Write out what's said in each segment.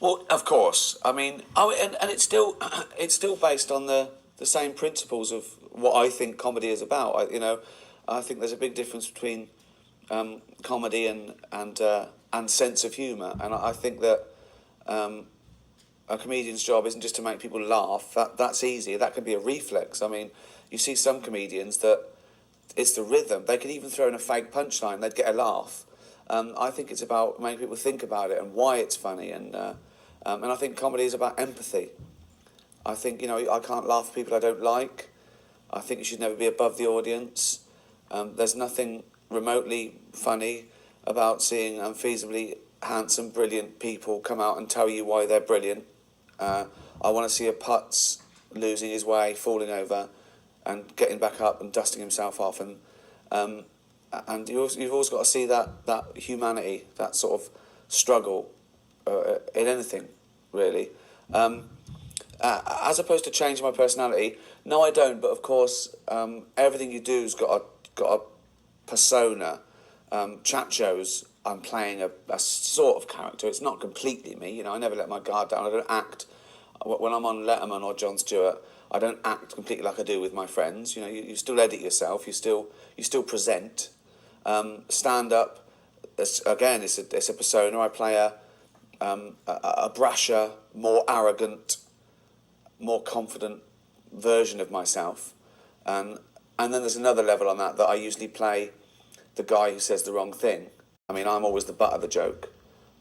Well, of course. I mean, and it's still based on the same principles of what I think comedy is about. I think there's a big difference between comedy and sense of humour, and I think that a comedian's job isn't just to make people laugh. That's easy. That can be a reflex. I mean, you see some comedians that it's the rhythm. They could even throw in a fake punchline. They'd get a laugh. I think it's about making people think about it and why it's funny. And I think comedy is about empathy. I think, I can't laugh at people I don't like. I think you should never be above the audience. There's nothing remotely funny about seeing unfeasibly handsome, brilliant people come out and tell you why they're brilliant. I want to see a putz losing his way, falling over, and getting back up and dusting himself off. And you've always got to see that humanity, that sort of struggle in anything, really. As opposed to changing my personality, no, I don't. But of course, everything you do's got a persona. Chat shows, I'm playing a sort of character. It's not completely me. I never let my guard down. I don't act when I'm on Letterman or Jon Stewart. I don't act completely like I do with my friends. You still edit yourself. You still present. Stand-up, it's a persona. I play a brasher, more arrogant, more confident version of myself, and then there's another level on that I usually play the guy who says the wrong thing. I mean, I'm always the butt of the joke.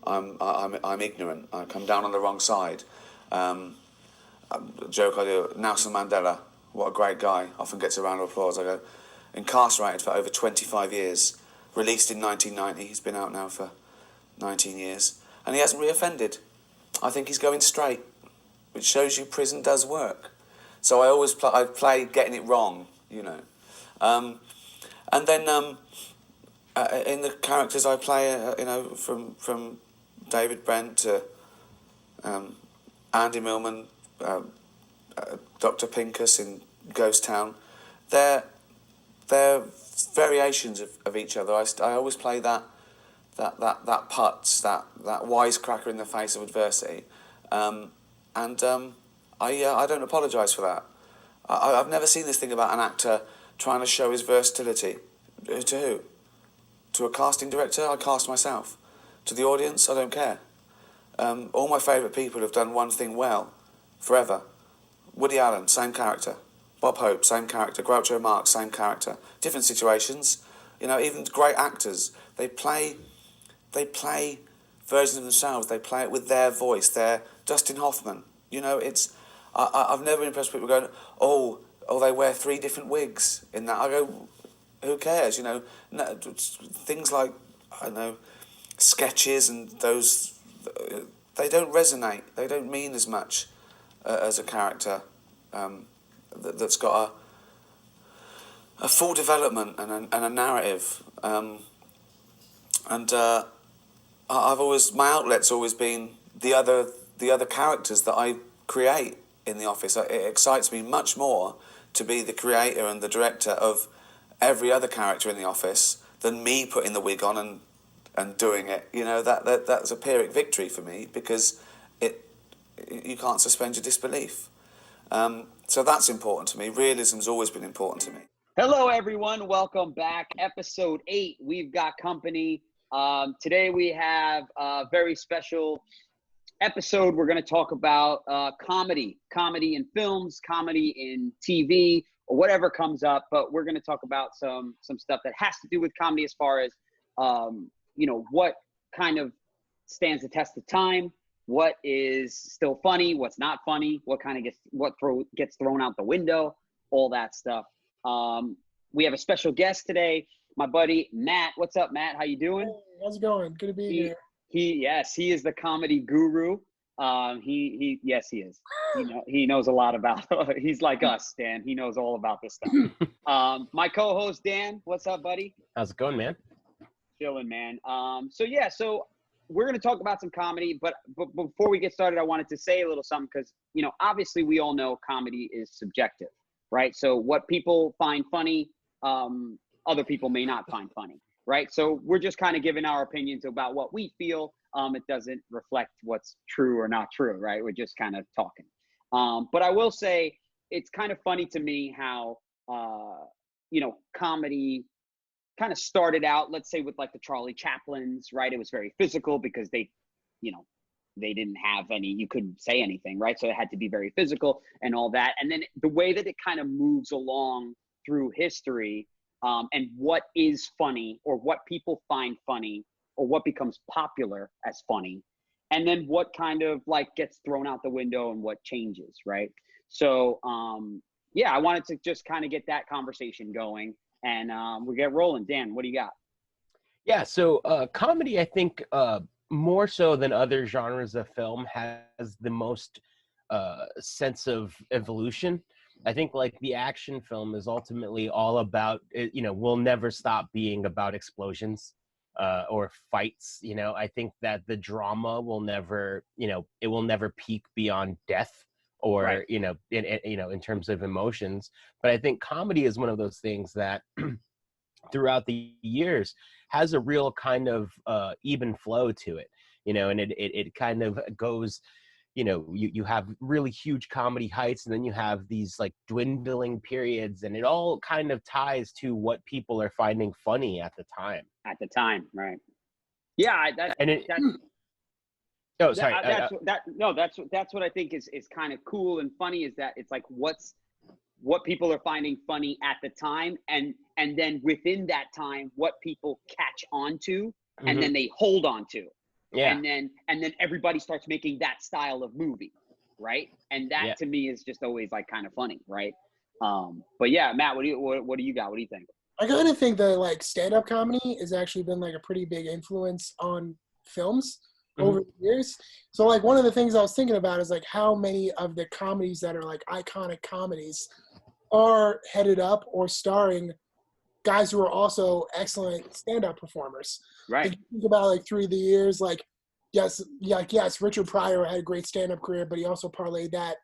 I'm ignorant. I come down on the wrong side. A joke I do, Nelson Mandela, what a great guy, often gets a round of applause. I go, incarcerated for over 25 years, released in 1990, he's been out now for 19 years, and he hasn't reoffended. I think he's going straight, which shows you prison does work. So I always play getting it wrong, and then in the characters I play, from David Brent to Andy Millman, Dr. Pincus in Ghost Town, they're variations of each other. I always play that putz, that wisecracker in the face of adversity, and I don't apologise for that. I've never seen this thing about an actor trying to show his versatility. To who? To a casting director? I cast myself. To the audience? I don't care. All my favourite people have done one thing well, forever. Woody Allen, same character. Bob Hope, same character. Groucho Marx, same character. Different situations. Even great actors, they play versions of themselves. They play it with their voice. They're Dustin Hoffman. I've never been impressed with people going, oh, they wear 3 different wigs in that. I go, who cares? Things like, I don't know, sketches and those, they don't resonate. They don't mean as much as a character that's got a full development and a narrative. My outlet's always been the other characters that I create in the office. It excites me much more to be the creator and the director of every other character in the office than me putting the wig on and doing it. That's a Pyrrhic victory for me, because you can't suspend your disbelief. So that's important to me. Realism's always been important to me. Hello, everyone. Welcome back. Episode 8. We've got company. Today we have a very special episode. We're going to talk about comedy in films, comedy in TV, or whatever comes up. But we're going to talk about some stuff that has to do with comedy, as far as what kind of stands the test of time, what is still funny, what's not funny, what gets thrown out the window, all that stuff. We have a special guest today, my buddy Matt. What's up, Matt? How you doing? Hey, how's it going? Good to be here. He is the comedy guru. He is. He knows a lot about. He's like us, Dan. He knows all about this stuff. My co-host Dan, what's up, buddy? How's it going, man? Chilling, man. So we're going to talk about some comedy, but before we get started, I wanted to say a little something, because obviously we all know comedy is subjective, right? So what people find funny, other people may not find funny, right? So we're just kind of giving our opinions about what we feel it doesn't reflect what's true or not true, right? We're just kind of talking. But I will say it's kind of funny to me how, comedy kind of started out, let's say with like the Charlie Chaplins, right? It was very physical because they didn't have any, you couldn't say anything, right? So it had to be very physical and all that. And then the way that it kind of moves along through history, and what is funny or what people find funny or what becomes popular as funny, and then what kind of like gets thrown out the window and what changes, right? So I wanted to just kind of get that conversation going, and we'll get rolling. Dan, what do you got? Yeah, so comedy, I think, more so than other genres of film, has the most sense of evolution. I think like the action film is ultimately all about, will never stop being about explosions or fights. I think that the drama will never, it will never peak beyond death or, Right. in terms of emotions. But I think comedy is one of those things that throughout the years has a real kind of even flow to it, and it kind of goes, you have really huge comedy heights, and then you have these like dwindling periods, and it all kind of ties to what people are finding funny at the time. At the time, right? Yeah, that's what I think is kind of cool and funny, is that it's like what people are finding funny at the time, and then within that time, what people catch on to, and then they hold on to. Yeah. And then everybody starts making that style of movie, right? And that to me is just always like kind of funny, right? But yeah, Matt, what do you got? What do you think? I kind of think that like stand-up comedy has actually been like a pretty big influence on films over the years. So like one of the things I was thinking about is like how many of the comedies that are like iconic comedies are headed up or starring guys who are also excellent stand-up performers. Right. If you think about like through the years, like yes, Richard Pryor had a great stand-up career, but he also parlayed that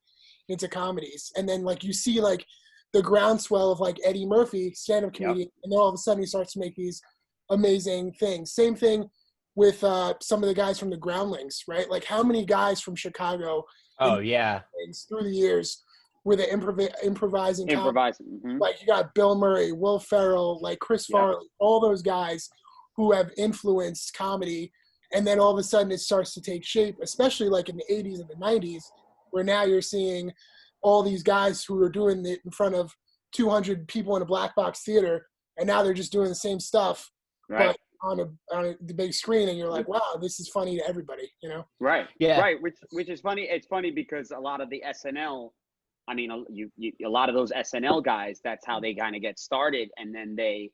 into comedies. And then like you see like the groundswell of like Eddie Murphy, stand-up comedian, and then all of a sudden he starts to make these amazing things. Same thing with some of the guys from the Groundlings, right? Like how many guys from Chicago through the years were the improvising. Like you got Bill Murray, Will Ferrell, like Chris Farley, all those guys who have influenced comedy. And then all of a sudden it starts to take shape, especially like in the 80s and the 90s, where now you're seeing all these guys who are doing it in front of 200 people in a black box theater, and now they're just doing the same stuff, but on the big screen, and you're like, wow, this is funny to everybody, Right. Yeah. Right. Which is funny. It's funny because a lot of the SNL, I mean, a lot of those SNL guys, that's how they kind of get started, and then they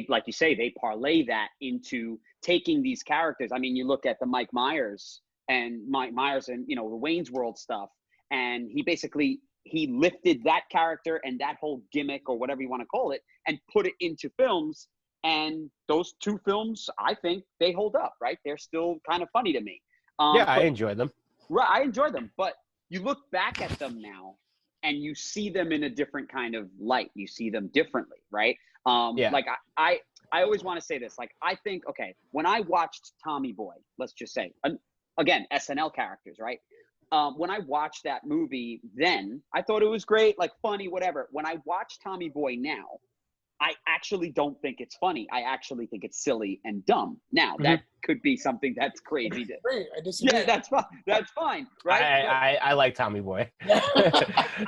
like you say, they parlay that into taking these characters. I mean, you look at the Mike Myers and the Wayne's World stuff, and he lifted that character and that whole gimmick or whatever you want to call it and put it into films. And those two films, I think they hold up, right? They're still kind of funny to me. I enjoy them. Right, I enjoy them, but you look back at them now and you see them in a different kind of light. You see them differently, right? Like I always want to say this. Like I think, okay, when I watched Tommy Boy, let's just say, again, SNL characters, right? When I watched that movie then, I thought it was great, like funny, whatever. When I watch Tommy Boy now, I actually don't think it's funny. I actually think it's silly and dumb. Now, that could be something that's crazy. I disagree. Yeah, that's fine. That's fine, right? I like Tommy Boy.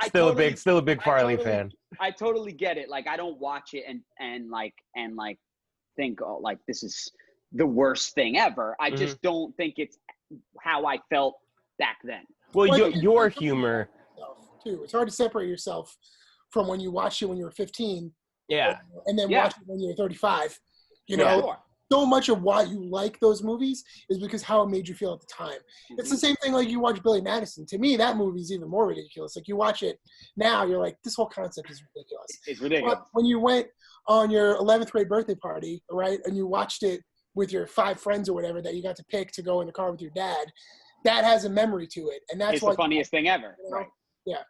Still a big Farley fan. I totally get it. Like I don't watch it and think, oh, like this is the worst thing ever. I just don't think it's how I felt back then. Well, your humor too. It's hard to separate yourself from when you watched it when you were 15. Yeah. And then watch it when you're 35. So much of why you like those movies is because how it made you feel at the time. It's the same thing like you watch Billy Madison. To me, that movie is even more ridiculous. Like you watch it now, you're like, this whole concept is ridiculous. It's ridiculous. But when you went on your 11th grade birthday party, right, and you watched it with your 5 friends or whatever that you got to pick to go in the car with your dad, that has a memory to it. And that's it's the funniest thing ever. Right. Yeah.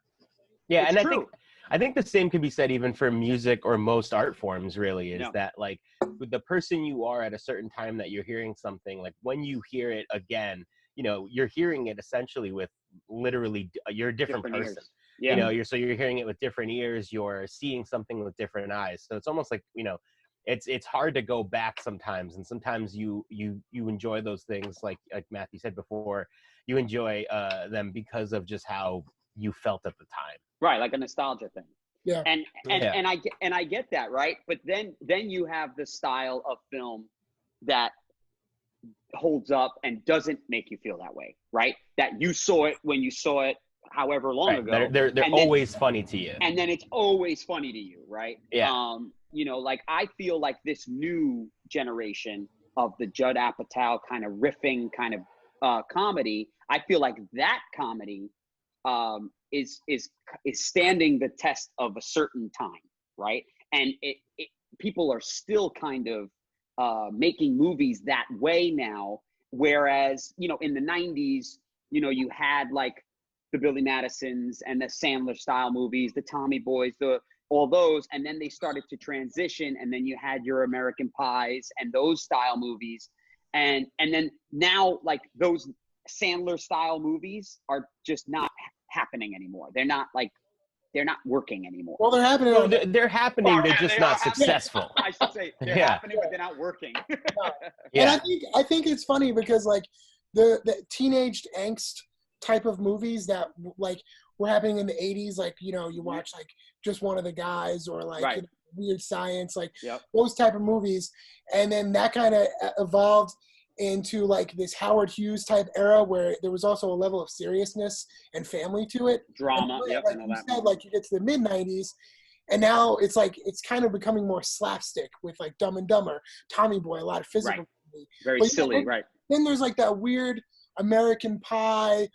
Yeah, it's and true. I think the same could be said even for music or most art forms, really, is Yeah. that like with the person you are at a certain time that you're hearing something, like when you hear it again, you know, you're hearing it essentially with literally, you're a different person. Ears. Yeah. You know, you're hearing it with different ears, you're seeing something with different eyes. So it's almost like, you know, it's hard to go back sometimes, and sometimes you enjoy those things like Matthew said before, you enjoy them because of just how you felt at the time. Right, like a nostalgia thing. Yeah. And Yeah. I get that, right? But then you have the style of film that holds up and doesn't make you feel that way, right? That you saw it when you saw it however long Right. ago. They're and then, always funny to you. and then it's always funny to you, right? Yeah. You know, like I feel like this new generation of the Judd Apatow kind of riffing kind of comedy, I feel like that comedy is standing the test of a certain time, right? And people are still kind of making movies that way now, whereas, you know, in the 90s, you know, you had like the Billy Madisons and the Sandler style movies, the Tommy Boys, all those, and then they started to transition, and then you had your American Pies and those style movies, and then now like those Sandler style movies are just not happening anymore. They're not working anymore. Well, they're happening. No, they're happening. Well, They're yeah, just they not are happening. successful. I should say they're Yeah. happening, but they're not working. Yeah. And I think it's funny because like the teenage angst type of movies that like were happening in the 80s, like, you know, you watch like Just One of the Guys or like Right. you know, Weird Science, like Yep. those type of movies, and then that kind of evolved into like this Howard Hughes type era where there was also a level of seriousness and family to it. Drama, And, yep, like and all you that. said, like you get to the mid 90s, and now it's like it's kind of becoming more slapstick with like Dumb and Dumber, Tommy Boy, a lot of physical. Right. comedy. Very But, silly, right? Then there's like that weird American Pie,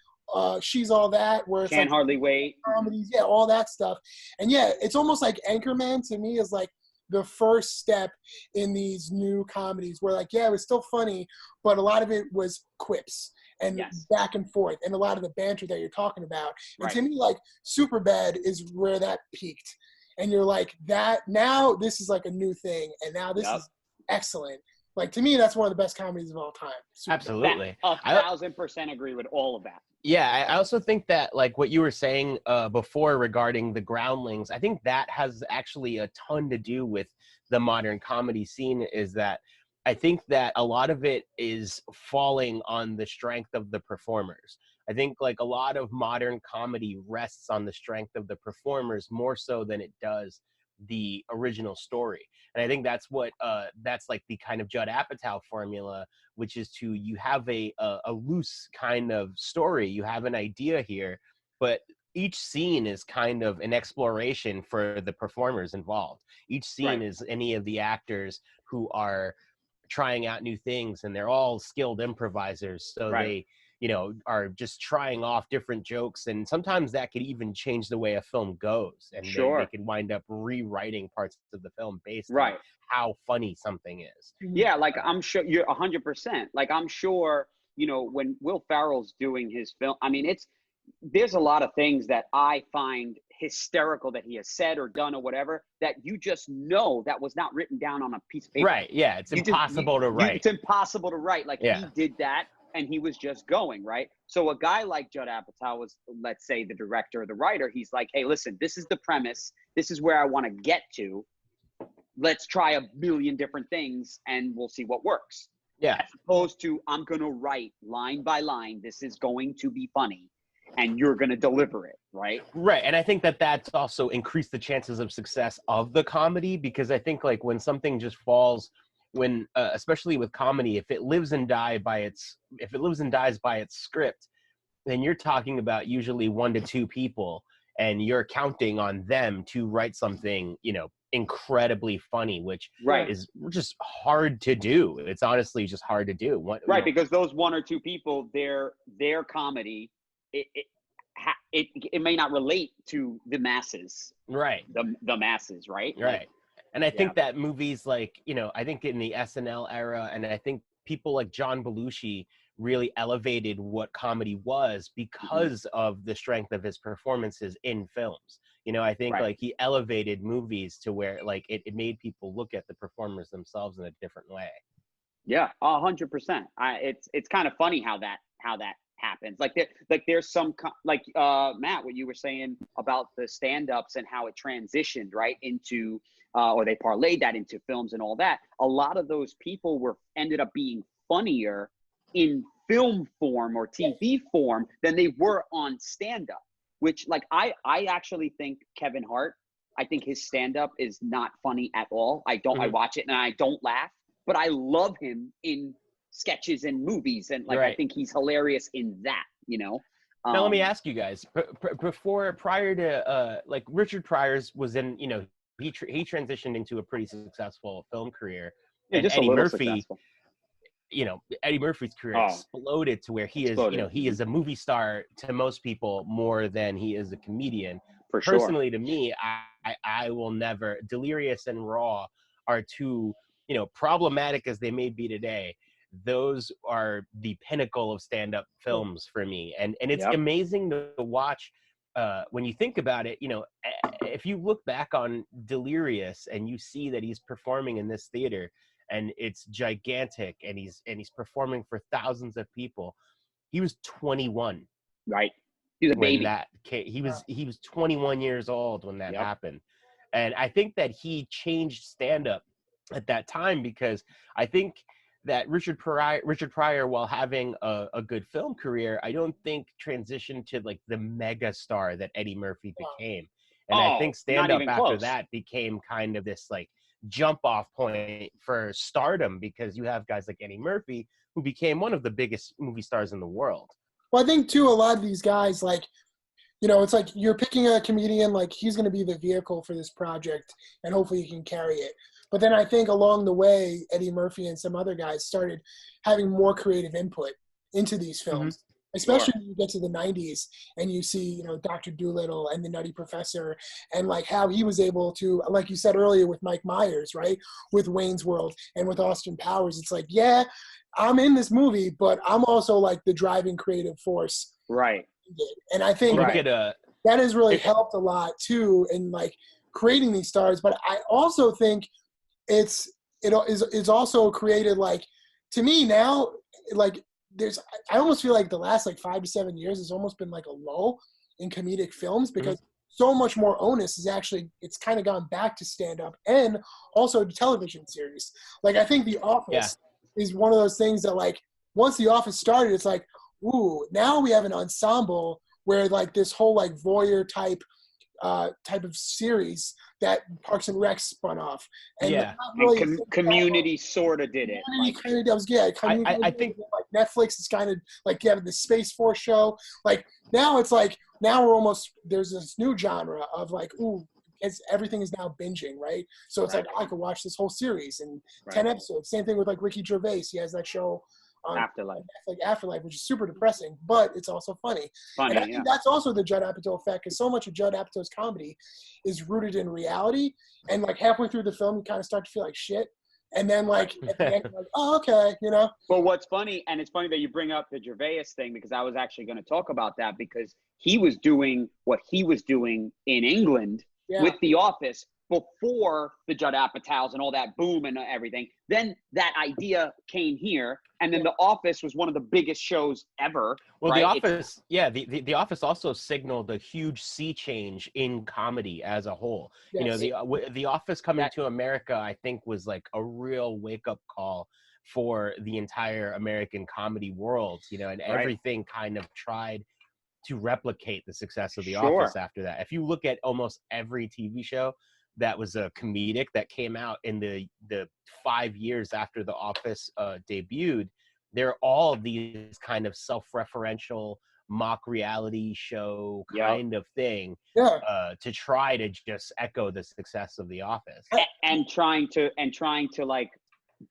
She's All That, where it's Can't like hardly wait. comedies, yeah, all that stuff. And yeah, it's almost like Anchorman to me is like the first step in these new comedies where like, yeah, it was still funny, but a lot of it was quips and Yes. back and forth and a lot of the banter that you're talking about. And Right. to me, like Superbad is where that peaked. And you're like, that now this is like a new thing, and now this Yep. is excellent. Like to me, that's one of the best comedies of all time. Superbad. Absolutely. 1,000% agree with all of that. Yeah, I also think that like what you were saying before regarding the Groundlings, I think that has actually a ton to do with the modern comedy scene. Is that I think that a lot of it is falling on the strength of the performers. I think like a lot of modern comedy rests on the strength of the performers more so than it does the original story. And I think that's what that's like the kind of Judd Apatow formula, which is to you have a loose kind of story, you have an idea here, but each scene is kind of an exploration for the performers involved. Each scene Right. is any of the actors who are trying out new things, and they're all skilled improvisers, so Right. they, you know, are just trying off different jokes, and sometimes that could even change the way a film goes, and Sure. they can wind up rewriting parts of the film based on Right. how funny something is. Yeah, like I'm sure you're 100%. Like I'm sure, you know, when Will Ferrell's doing his film, I mean, there's a lot of things that I find hysterical that he has said or done or whatever that you just know that was not written down on a piece of paper. Right, yeah, it's impossible to write. It's impossible to write. Like Yeah. he did that and he was just going, right? So a guy like Judd Apatow was, let's say, the director or the writer. He's like, hey, listen, this is the premise. This is where I want to get to. Let's try a million different things and we'll see what works. Yeah. As opposed to, I'm going to write line by line, this is going to be funny, and you're going to deliver it, right? Right, and I think that that's also increased the chances of success of the comedy, because I think like when something just falls, when especially with comedy, if it lives and dies by its script, then you're talking about usually 1 to 2 people, and you're counting on them to write something, you know, incredibly funny, which Right. is just hard to do. It's honestly just hard to do. Right, because those 1 or 2 people, their comedy, it may not relate to the masses. Right. The masses, right? Right. And I think that movies like, you know, I think in the SNL era, and I think people like John Belushi really elevated what comedy was because of the strength of his performances in films. You know, I think Right. like he elevated movies to where like it made people look at the performers themselves in a different way. Yeah, 100%. It's kind of funny how that happens. There's some Matt, what you were saying about the stand-ups and how it transitioned right into or they parlayed that into films and all that. A lot of those people ended up being funnier in film form or TV form than they were on stand-up. Which like I actually think Kevin Hart, I think his stand-up is not funny at all. I watch it and I don't laugh. But I love him in sketches and movies, and like I think he's hilarious in that, you know. Now let me ask you guys: prior to like Richard Pryor's was in, you know, he transitioned into a pretty successful film career, Yeah, and just Eddie a little Murphy, successful. you know, Eddie Murphy's career exploded to where he is, you know, he is a movie star to most people more than he is a comedian. For sure. Personally, to me, I will never. Delirious and Raw are two, you know, problematic as they may be today, those are the pinnacle of stand-up films for me. And it's amazing to watch when you think about it. You know, if you look back on Delirious and you see that he's performing in this theater and it's gigantic and he's performing for thousands of people. He was 21. Right. He was a baby. He was 21 years old when that happened. And I think that he changed stand-up at that time, because I think that Richard Pryor, while having a good film career, I don't think transitioned to like the mega star that Eddie Murphy became. And I think stand-up after that became kind of this like jump off point for stardom, because you have guys like Eddie Murphy who became one of the biggest movie stars in the world. Well, I think too, a lot of these guys, like, you know, it's like you're picking a comedian, like he's going to be the vehicle for this project and hopefully he can carry it. But then I think along the way, Eddie Murphy and some other guys started having more creative input into these films, especially when you get to the 90s and you see, you know, Dr. Dolittle and the Nutty Professor, and like how he was able to, like you said earlier with Mike Myers, right, with Wayne's World and with Austin Powers. It's like, yeah, I'm in this movie, but I'm also like the driving creative force. Right. And I think that has really helped a lot too in like creating these stars. But I also think it's also created, like, to me now, like I almost feel like the last like 5 to 7 years has almost been like a lull in comedic films, because so much more onus is actually, it's kind of gone back to stand up and also to television series. Like I think The Office is one of those things that, like, once The Office started, it's like, ooh, now we have an ensemble where like this whole like voyeur type of series that Parks and Rec spun off. And really Community sort of did it. Community does, I think like Netflix is kind of like the Space Force show. Like now it's like, now we're almost, there's this new genre of like, ooh, everything is now binging, right? So it's like, I could watch this whole series in 10 episodes. Same thing with like Ricky Gervais. He has that show Afterlife, which is super depressing, but it's also funny. And I think that's also the Judd Apatow effect, because so much of Judd Apatow's comedy is rooted in reality, and like halfway through the film, you kind of start to feel like shit, and then like at the end, you're like, oh, okay, you know. But what's funny, and it's funny that you bring up the Gervais thing, because I was actually going to talk about that, because he was doing what he was doing in England with The Office before the Judd Apatows and all that boom and everything. Then that idea came here, and then The Office was one of the biggest shows ever. Well, right? The Office also signaled a huge sea change in comedy as a whole. Yes. You know, the Office coming to America, I think, was like a real wake-up call for the entire American comedy world. You know, and everything kind of tried to replicate the success of The Office after that. If you look at almost every TV show that was a comedic that came out in the 5 years after The Office debuted, they're all these kind of self-referential mock reality show kind of thing to try to just echo the success of The Office. And trying to like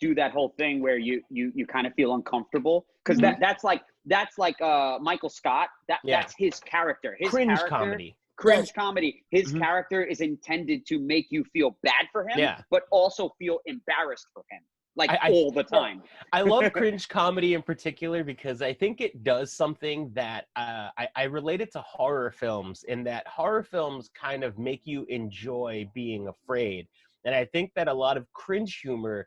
do that whole thing where you kind of feel uncomfortable, because that's like Michael Scott. That's his character. His cringe character, comedy. His character is intended to make you feel bad for him, but also feel embarrassed for him. like I all the time. I love cringe comedy in particular because I think it does something that I relate it to horror films, in that horror films kind of make you enjoy being afraid. And I think that a lot of cringe humor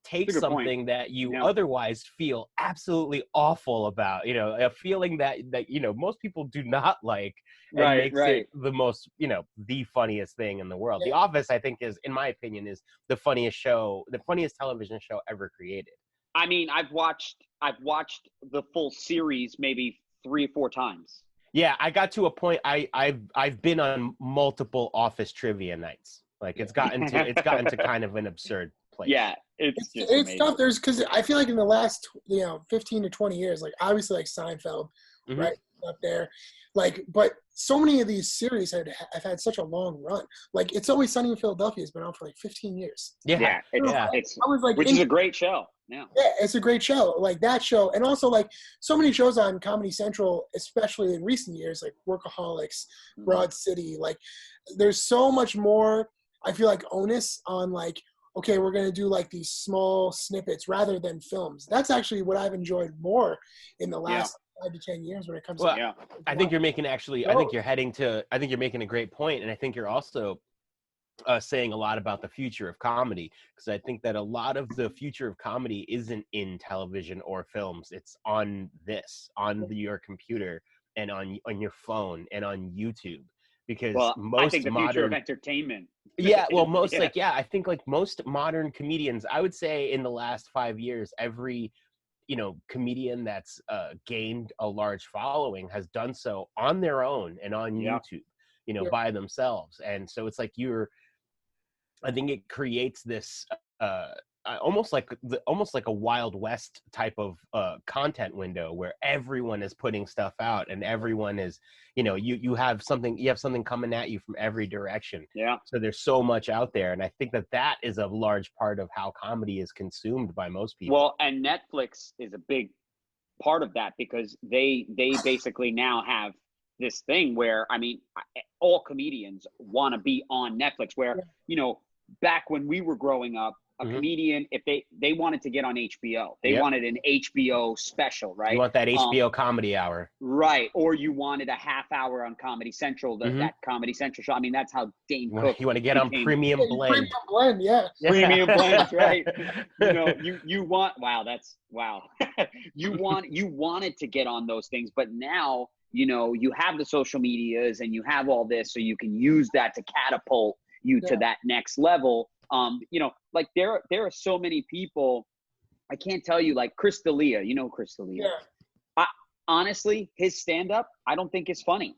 takes That's a good point. something that you Yeah. otherwise feel absolutely awful about, a feeling that most people do not like, and Right, makes right. it the most, the funniest thing in the world. The Yeah. Office, I think, is, in my opinion, is the funniest television show ever created. I mean, I've watched the full series maybe 3 or 4 times. Yeah, I got to a point. I've been on multiple Office trivia nights. Like, it's gotten to kind of an absurd place. Yeah, it's just It's amazing. tough. Because I feel like in the last 15 to 20 years, like obviously like Seinfeld, Mhm. right up there, like, but so many of these series have had such a long run. Like It's Always Sunny in Philadelphia has been on for like 15 years. Yeah, It's I was like, which is a great show. Yeah. Yeah, it's a great show. Like that show, and also like so many shows on Comedy Central, especially in recent years, like Workaholics, Broad City. Like, there's so much more. I feel like onus on like, okay, we're gonna do like these small snippets rather than films. That's actually what I've enjoyed more in the last 5 to 10 years when it comes Well, to. Yeah. I think you're making I think you're making a great point, and I think you're also saying a lot about the future of comedy, because I think that a lot of the future of comedy isn't in television or films. It's on your computer and on your phone and on YouTube, because Well, I most think the future of modern entertainment. yeah, well, most Yeah. I think like most modern comedians, I would say in the last 5 years, every comedian that's gained a large following has done so on their own and on Yeah. YouTube, by themselves. And so it's like I think it creates this almost like a Wild West type of content window, where everyone is putting stuff out, and everyone is, you have something coming at you from every direction. Yeah. So there's so much out there, and I think that is a large part of how comedy is consumed by most people. Well, and Netflix is a big part of that, because they basically now have this thing where, I mean, all comedians want to be on Netflix, where, back when we were growing up, a comedian, if they wanted to get on HBO, they wanted an HBO special, right? You want that HBO comedy hour. Right. Or you wanted a half hour on Comedy Central, that Comedy Central show. I mean, that's how Dane Cook. You want to get on Premium Blend. Premium Blend, yeah. Premium Blend, right? You want, wow. You wanted to get on those things, but now, you have the social medias and you have all this, so you can use that to catapult you to that next level. Like there are so many people. I can't tell you, like Chris D'Elia. You know Chris D'Elia. Yeah. Honestly, his stand-up, I don't think is funny.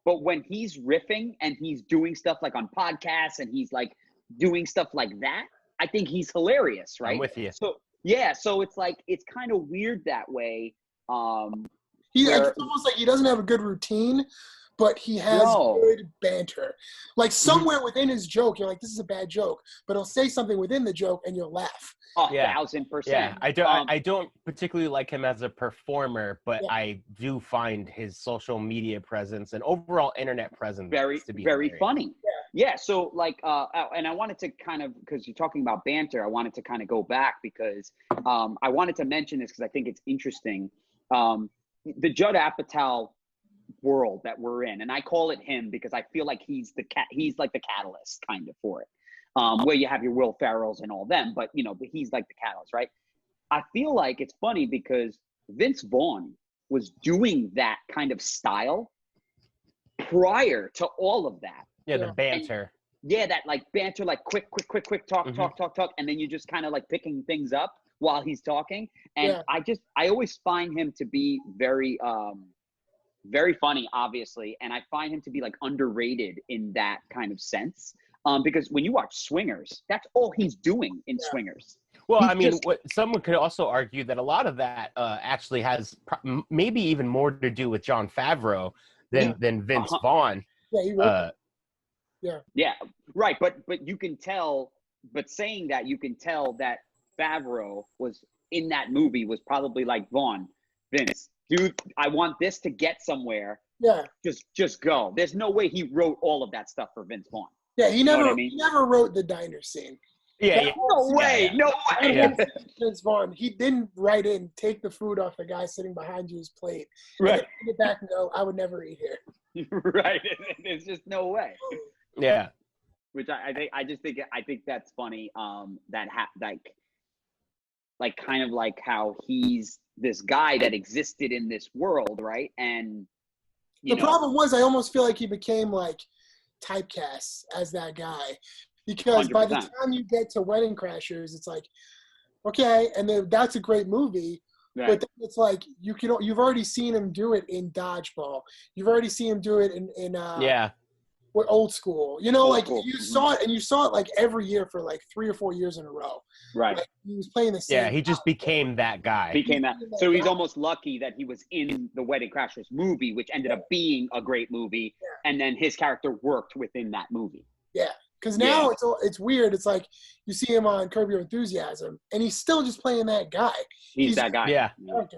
But when he's riffing and he's doing stuff like on podcasts and he's like doing stuff like that, I think he's hilarious, right? I'm with you. So yeah, so it's like, it's kind of weird that way. It's almost like he doesn't have a good routine, but he has good banter. Like somewhere within his joke, you're like, this is a bad joke, but he'll say something within the joke and you'll laugh. 1,000%. Yeah, I don't particularly like him as a performer, but I do find his social media presence and overall internet presence to be very hilarious. funny. Yeah. So like, and I wanted to kind of, because you're talking about banter, I wanted to kind of go back, because I wanted to mention this because I think it's interesting. The Judd Apatow world that we're in, and I call it him because I feel like he's like the catalyst kind of for it. Where you have your Will Ferrells and all them, but he's like the catalyst, right? I feel like it's funny because Vince Vaughn was doing that kind of style prior to all of that. Yeah, the banter. That like banter, like quick talk, and then you just kind of like picking things up while he's talking. And I always find him to be very very funny, obviously, and I find him to be like underrated in that kind of sense. Because when you watch Swingers, that's all he's doing in Swingers. Well, I mean, someone could also argue that a lot of that actually has maybe even more to do with Jon Favreau than Vince Vaughn. Yeah, he wrote Yeah, right. But you can tell. But saying that, you can tell that Favreau was in that movie was probably like, Vaughn, Vince, dude, I want this to get somewhere. Yeah. Just go. There's no way he wrote all of that stuff for Vince Vaughn. Yeah, he never You know what I mean? he never wrote the diner scene. Yeah, yeah. No way. yeah. No way. Yeah. Vince Vaughn, he didn't write in, take the food off the guy sitting behind you's plate. And Right. then bring it back and go, I would never eat here. Right. There's just no way. Yeah. Which I think that's funny. Like kind of like how he's this guy that existed in this world, right? And The problem was, I almost feel like he became like typecast as that guy, because by the 100%. time you get to Wedding Crashers, it's like, okay, and then that's a great movie, right. but then it's like you've already seen him do it in Dodgeball, you've already seen him do it in Yeah. what Old School, you know, Old like School. you saw it, and you saw it like every year for like 3 or 4 years in a row. Right. Like, he was playing the same. Yeah, he just became that guy. Became that. So he's almost lucky that he was in the Wedding Crashers movie, which ended up being a great movie, and then his character worked within that movie. Yeah, because now it's weird. It's like you see him on Curb Your Enthusiasm, and he's still just playing that guy. He's that guy. Yeah.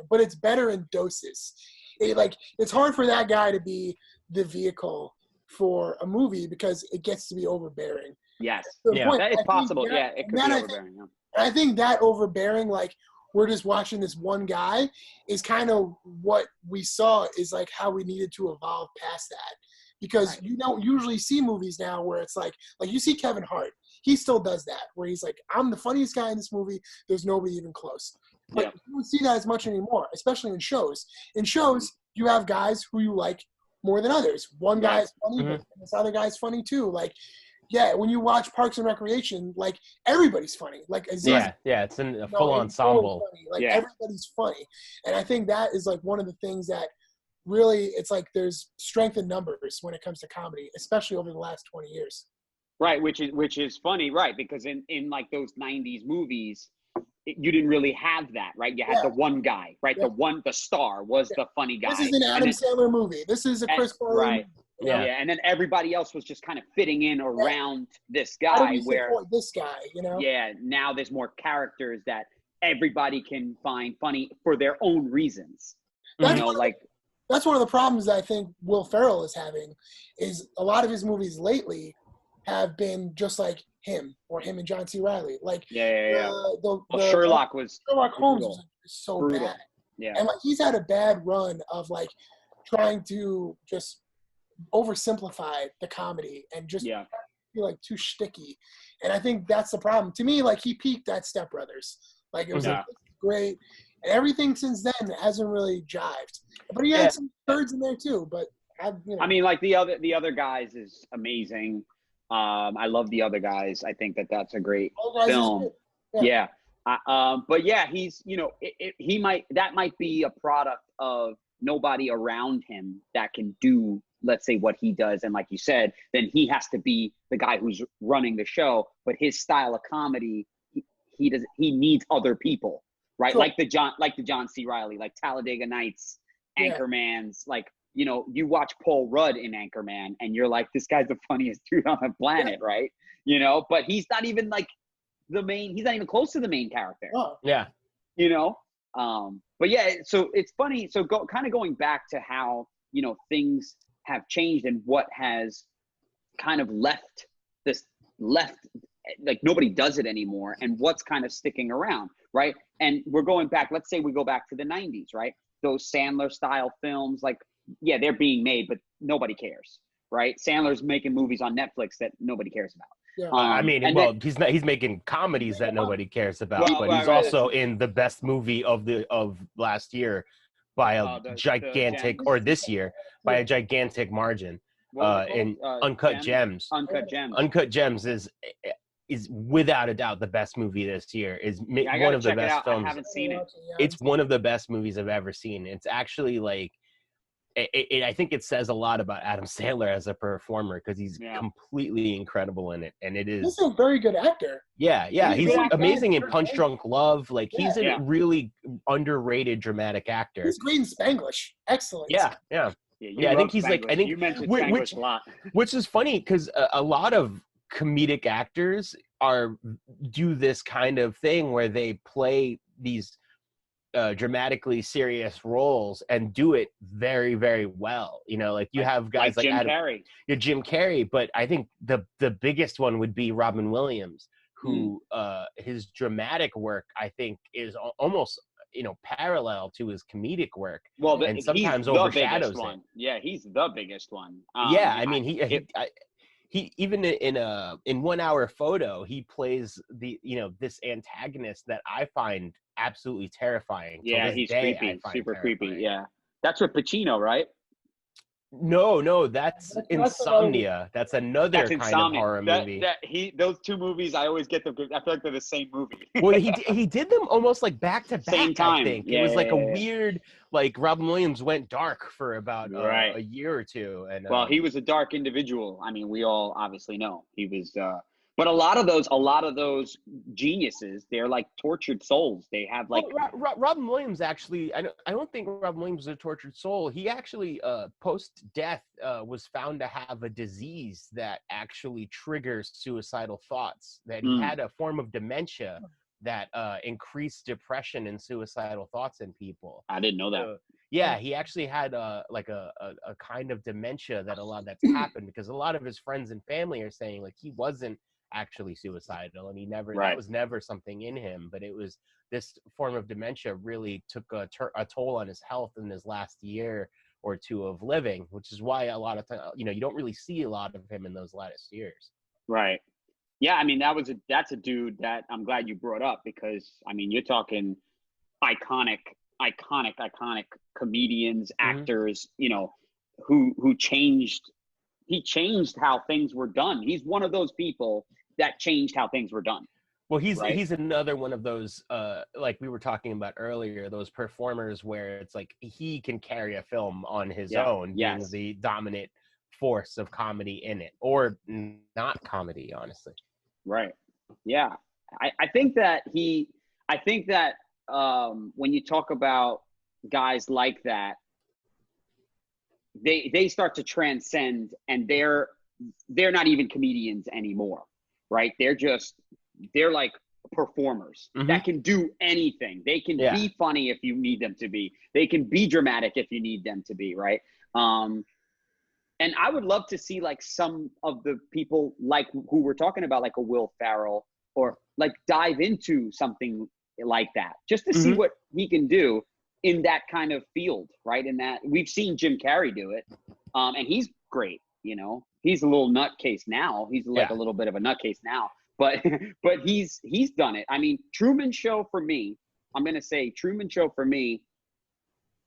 But it's better in doses. It's hard for that guy to be the vehicle for a movie because it gets to be overbearing. Yes. Yeah. That is possible. Yeah, it could be overbearing. I think that overbearing, like we're just watching this one guy, is kind of what we saw is like how we needed to evolve past that. Because you don't usually see movies now where it's like you see Kevin Hart. He still does that, where he's like, I'm the funniest guy in this movie. There's nobody even close. But you don't see that as much anymore, especially in shows. In shows, you have guys who you like more than others. One guy is funny, but this other guy's funny too. Like, yeah, when you watch Parks and Recreation, like everybody's funny. Like Aziz, it's a full ensemble. Like everybody's funny, and I think that is like one of the things that really, it's like there's strength in numbers when it comes to comedy, especially over the last 20 years. Right, which is funny, right? Because in like those '90s movies, you didn't really have that, right? You had the one guy, right? Yeah. The star was the funny guy. This is an Adam Sandler movie. This is a Chris Farley right. movie. Yeah, and then everybody else was just kind of fitting in around this guy. Where this guy, you know? Yeah, now there's more characters that everybody can find funny for their own reasons. That's That's one of the problems that I think Will Ferrell is having. Is a lot of his movies lately have been just like him or him and John C. Reilly. Like Sherlock Holmes was so brutal. bad. Yeah, and like he's had a bad run of like trying to just oversimplify the comedy and just be like too shticky. And I think that's the problem. To me, like he peaked at Step Brothers. Like it was like, this is great. And everything since then hasn't really jived. But he had some birds in there too. But I mean, like the other guys is amazing. I love The Other Guys. I think that's a great film. Yeah. But yeah, he's that might be a product of nobody around him that can do, let's say, what he does. And like you said, then he has to be the guy who's running the show. But his style of comedy, he needs other people, right? Sure. Like the John C. Reilly, like Talladega Nights, Anchorman's, like, you watch Paul Rudd in Anchorman and you're like, this guy's the funniest dude on the planet, right? But he's not even like he's not even close to the main character. Oh. Yeah. But yeah, so it's funny. So kind of going back to how, things have changed and what has kind of left, like nobody does it anymore, and what's kind of sticking around, right? And we're going back, let's say we go back to the 90s, right? Those Sandler style films, like, yeah, they're being made, but nobody cares, right? Sandler's making movies on Netflix that nobody cares about. Yeah. He's making comedies that nobody cares about, but he's also in the best movie of last year by a gigantic margin. In Uncut Gems. Uncut Gems is without a doubt the best movie this year. Is one of the best films. I haven't seen it. It's one of the best movies I've ever seen. It's actually like, I think it says a lot about Adam Sandler as a performer because he's completely incredible in it, and it is. He's a very good actor. Yeah, he's amazing in Punch Drunk Love. Like he's a really underrated dramatic actor. He's great in Spanglish. Excellent. Yeah. I think he's like. I think you mentioned Spanglish a lot, which is funny because a lot of comedic actors do this kind of thing where they play these dramatically serious roles and do it very, very well. Like you have guys like Jim Carrey. Jim Carrey, but I think the biggest one would be Robin Williams, who his dramatic work, I think, is almost, parallel to his comedic work. Well, and sometimes he's the overshadows biggest one. Yeah, he's the biggest one. Yeah, I mean, he even in 1 Hour Photo, he plays this antagonist that I find absolutely terrifying. Yeah, he's creepy, super creepy. Yeah, that's with Pacino, right? No, that's Insomnia. That's another kind of horror movie. Those two movies, I always get them. I feel like they're the same movie. Well, he did them almost like back to back. Same time. I think Yeah, it was like yeah. a weird, like Robin Williams went dark for about Right. a year or two, and well, he was a dark individual. I mean, we all obviously know he was. But a lot of those geniuses, they're like tortured souls. They have like Robin Williams actually. I don't think Robin Williams is a tortured soul. He actually, post death, was found to have a disease that actually triggers suicidal thoughts. That he had a form of dementia that increased depression and suicidal thoughts in people. I didn't know that. Yeah, he actually had a kind of dementia that allowed that to happen, because a lot of his friends and family are saying like he wasn't actually suicidal, and he never that was never something in him, but it was this form of dementia really took a toll on his health in his last year or two of living, which is why a lot of times you don't really see a lot of him in those last years. Right. Yeah, I mean that's a dude that I'm glad you brought up, because I mean you're talking iconic comedians, actors, who changed how things were done. He's one of those people that changed how things were done. Well, he's another one of those, like we were talking about earlier, those performers where it's like he can carry a film on his own, being the dominant force of comedy in it, or not comedy, honestly. Right. Yeah. I think that when you talk about guys like that, they start to transcend, and they're not even comedians anymore, right? They're like performers that can do anything. They can be funny if you need them to be. They can be dramatic if you need them to be, right? And I would love to see like some of the people like who we're talking about, like a Will Ferrell, or like dive into something like that, just to see what he can do in that kind of field, right? In that we've seen Jim Carrey do it, and he's great. He's a little nutcase now. He's like a little bit of a nutcase now, but he's done it. I mean, Truman Show for me, I'm gonna say Truman Show for me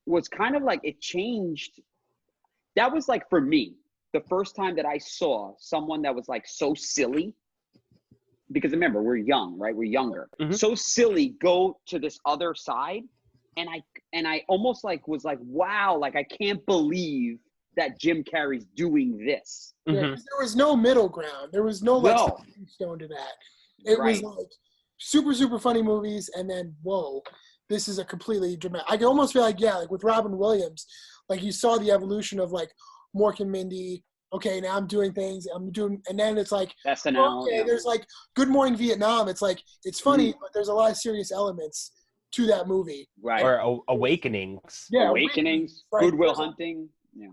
was kind of like it changed. That was like for me the first time that I saw someone that was like so silly. Because remember, we're young, right? We're younger. So silly, go to this other side. And I almost like was like, wow, like I can't believe that Jim Carrey's doing this. Yeah, 'cause there was no middle ground. There was no stone to that. It was like super, super funny movies, and then whoa, this is a completely dramatic. I can almost feel like like with Robin Williams, like you saw the evolution of like Mork and Mindy. Okay, now I'm doing things. and then it's like SNL. Okay, there's like Good Morning Vietnam. It's like it's funny, but there's a lot of serious elements to that movie. Right. Or Awakenings. Yeah, Awakenings. Right. Good Will Hunting.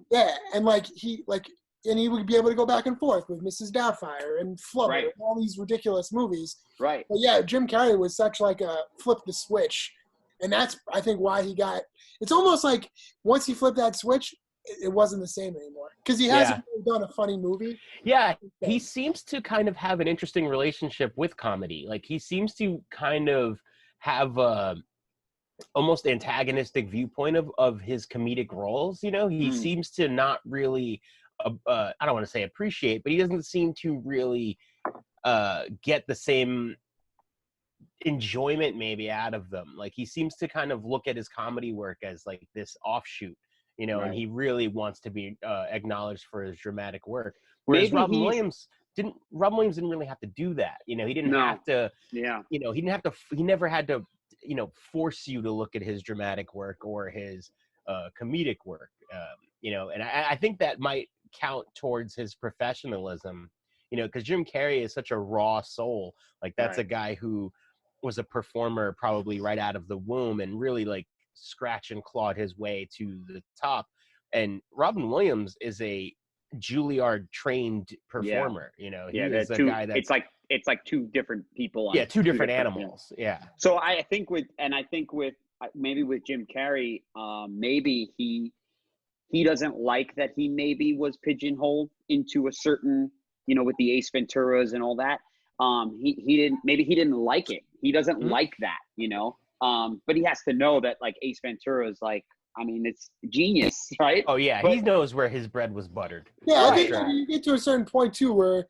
Yeah, and like he would be able to go back and forth with Mrs. Doubtfire and Flubber and all these ridiculous movies. Right. But yeah, Jim Carrey was such like a flip the switch, and that's I think why he got. It's almost like once he flipped that switch, it wasn't the same anymore, because he hasn't really done a funny movie. Yeah, he seems to kind of have an interesting relationship with comedy. Like he seems to kind of have a almost antagonistic viewpoint of his comedic roles. He seems to not really, I don't want to say appreciate, but he doesn't seem to really get the same enjoyment maybe out of them. Like he seems to kind of look at his comedy work as like this offshoot. And he really wants to be acknowledged for his dramatic work. Whereas Robin Williams didn't really have to do that. He didn't have to. Yeah. He didn't have to. He never had to. Force you to look at his dramatic work or his comedic work. And I think that might count towards his professionalism. Because Jim Carrey is such a raw soul. Like that's a guy who was a performer probably right out of the womb and really like scratch and clawed his way to the top. And Robin Williams is a Juilliard trained performer. He is a guy that's it's like two different people. On Yeah, two different you know. animals. Yeah. So I think with maybe with Jim Carrey, maybe he doesn't like that he maybe was pigeonholed into a certain, you know, with the Ace Venturas and all that. He didn't like it. He doesn't like that, you know. But he has to know that like Ace Ventura is like, I mean, it's genius, right? Oh yeah, But, he knows where his bread was buttered. Yeah, I think Sure. you get to a certain point too where,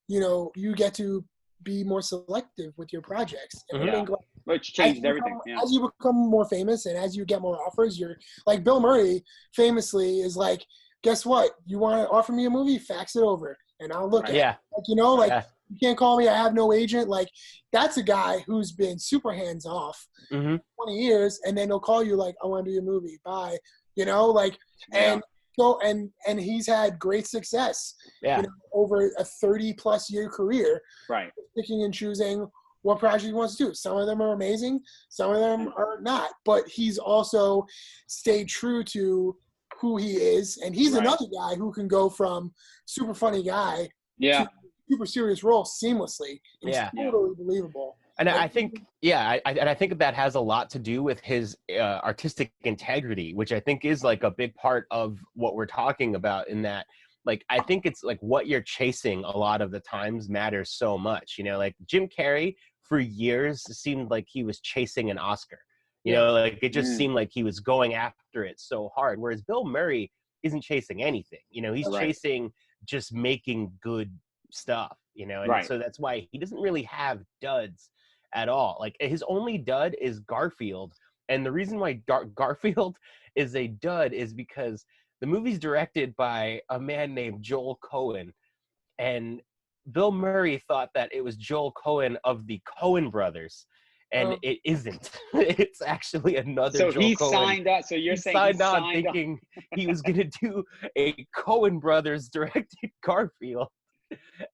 you know, you get to be more selective with your projects. And I think like, which changed everything. Yeah. as you become more famous and as you get more offers, you're like Bill Murray famously is like, guess what? You want to offer me a movie? Fax it over and I'll look at it. Like, you know, like you can't call me. I have no agent. Like that's a guy who's been super hands off 20 years. And then he'll call you like, I want to do your movie. Bye. You know, like, and go and he's had great success you know, over a 30+ year career, right? Picking and choosing what project he wants to do. Some of them are amazing, some of them are not, but he's also stayed true to who he is, and he's another guy who can go from super funny guy to super serious role seamlessly. It's totally believable. And I think, I think that has a lot to do with his artistic integrity, which I think is like a big part of what we're talking about. In that, like, I think it's like what you're chasing a lot of the times matters so much. You know, like Jim Carrey for years seemed like he was chasing an Oscar. You know, like it just seemed like he was going after it so hard. Whereas Bill Murray isn't chasing anything. You know, he's chasing just making good stuff. You know, and so that's why he doesn't really have duds at all. Like his only dud is Garfield, and the reason why Garfield is a dud is because the movie's directed by a man named Joel Cohen, and Bill Murray thought that it was Joel Cohen of the Coen brothers, and it isn't. It's actually another. So Joel he Cohen. Signed up. So you're saying signed on thinking he was going to do a Coen brothers directed Garfield.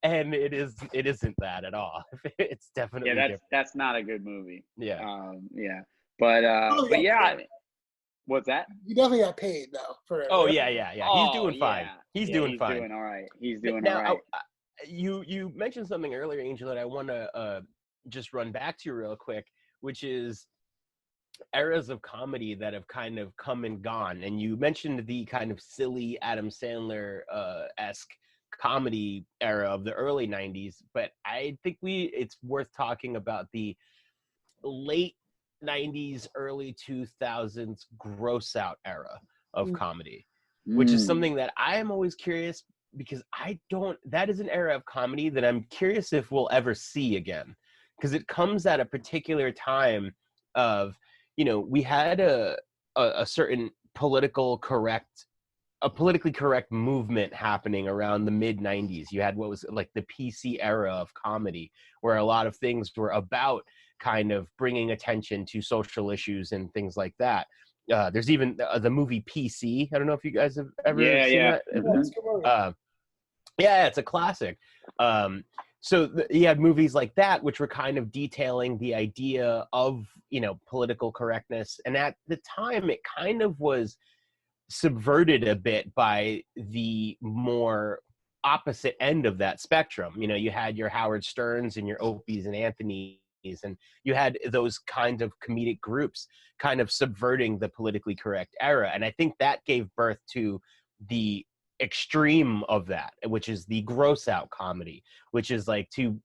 And it isn't that at all. It's definitely that's not a good movie. But what's that? He definitely got paid though for it. Oh yeah. He's doing fine. He's doing fine. Doing all right. He's doing now, all right. You mentioned something earlier, Angel, that I want to just run back to real quick, which is eras of comedy that have kind of come and gone. And you mentioned the kind of silly Adam Sandler esque comedy era of the early 90s, but I think it's worth talking about the late 90s, early 2000s gross out era of comedy, which is something that I am always curious, because that is an era of comedy that I'm curious if we'll ever see again, because it comes at a particular time of, you know, we had a certain politically correct movement happening around the mid 90s. You had what was like the PC era of comedy, where a lot of things were about kind of bringing attention to social issues and things like that. There's even the movie PC. I don't know if you guys have ever seen that. It's a classic. So you had movies like that, which were kind of detailing the idea of, you know, political correctness. And at the time, it kind of was subverted a bit by the more opposite end of that spectrum. You know, you had your Howard Sterns and your Opies and Anthonys, and you had those kind of comedic groups kind of subverting the politically correct era. And I think that gave birth to the extreme of that, which is the gross out comedy, which is like an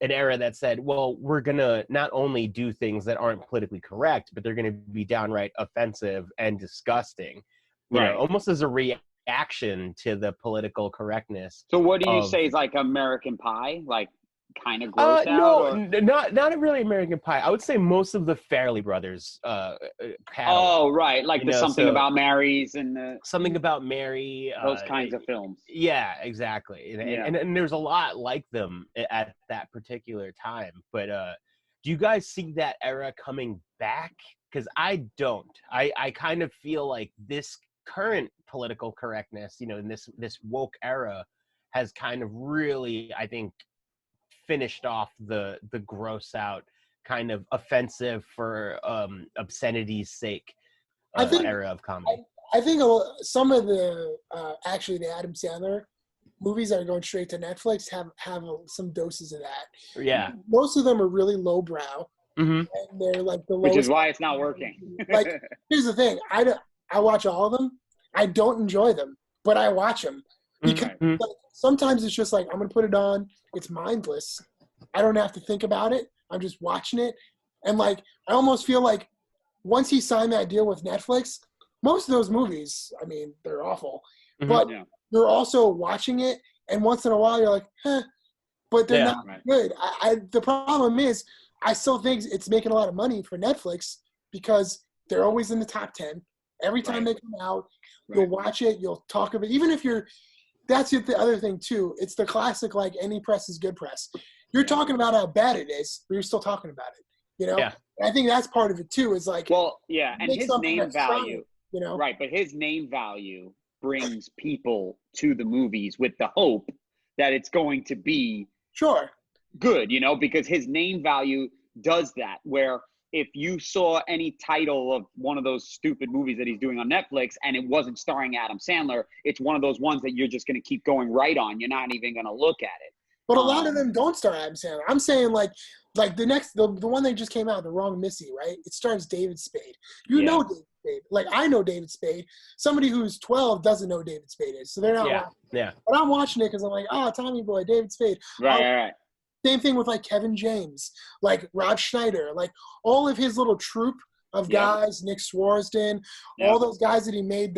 era that said, well, we're gonna not only do things that aren't politically correct, but they're gonna be downright offensive and disgusting, you know, almost as a reaction to the political correctness. So what do you say is like American Pie, like kind of gross out? Not really American Pie. I would say most of the Farrelly Brothers catalog. Like the Something About Mary's and the Something About Mary, those kinds of films. Yeah, exactly. And there's a lot like them at that particular time. But do you guys see that era coming back? Because I don't. I kind of feel like this current political correctness, you know, in this woke era, has kind of really, I think, finished off the gross out, kind of offensive for obscenity's sake era of comedy. I think some of the actually the Adam Sandler movies that are going straight to Netflix have some doses of that. Yeah. Most of them are really lowbrow, Mm-hmm. and they're like the Which lowest. is why it's not working. Like, here's the thing: I watch all of them. I don't enjoy them, but I watch them because Mm-hmm. like, sometimes it's just like I'm gonna put it on. It's mindless. I don't have to think about it. I'm just watching it, and like I almost feel like once he signed that deal with Netflix, most of those movies, I mean, they're awful, Mhm. but Yeah. you're also watching it, and once in a while you're like, but they're Yeah, not right. good. The problem is, I still think it's making a lot of money for Netflix because they're always in the top 10. Every time Right. they come out, Right. you'll watch it, you'll talk about it. Even if you're, that's the other thing too. It's the classic, like, any press is good press. You're Yeah. talking about how bad it is, but you're still talking about it, you know? Yeah. And I think that's part of it too, is like, Well, yeah, and make his something name that's value, trying, you know? right? But his name value brings people to the movies with the hope that it's going to be Sure. good, because his name value does that. Where if you saw any title of one of those stupid movies that he's doing on Netflix and it wasn't starring Adam Sandler, it's one of those ones that you're just going to keep going right on. You're not even going to look at it. But a lot of them don't star Adam Sandler. I'm saying like the one that just came out, The Wrong Missy, right? It stars David Spade. You know David Spade. Like, I know David Spade. Somebody who's 12 doesn't know David Spade is, so they're not watching. Yeah. But I'm watching it because I'm like, Tommy Boy, David Spade. Right. Same thing with like Kevin James, like Rob Schneider, like all of his little troupe of guys, Nick Swartzen, all those guys that he made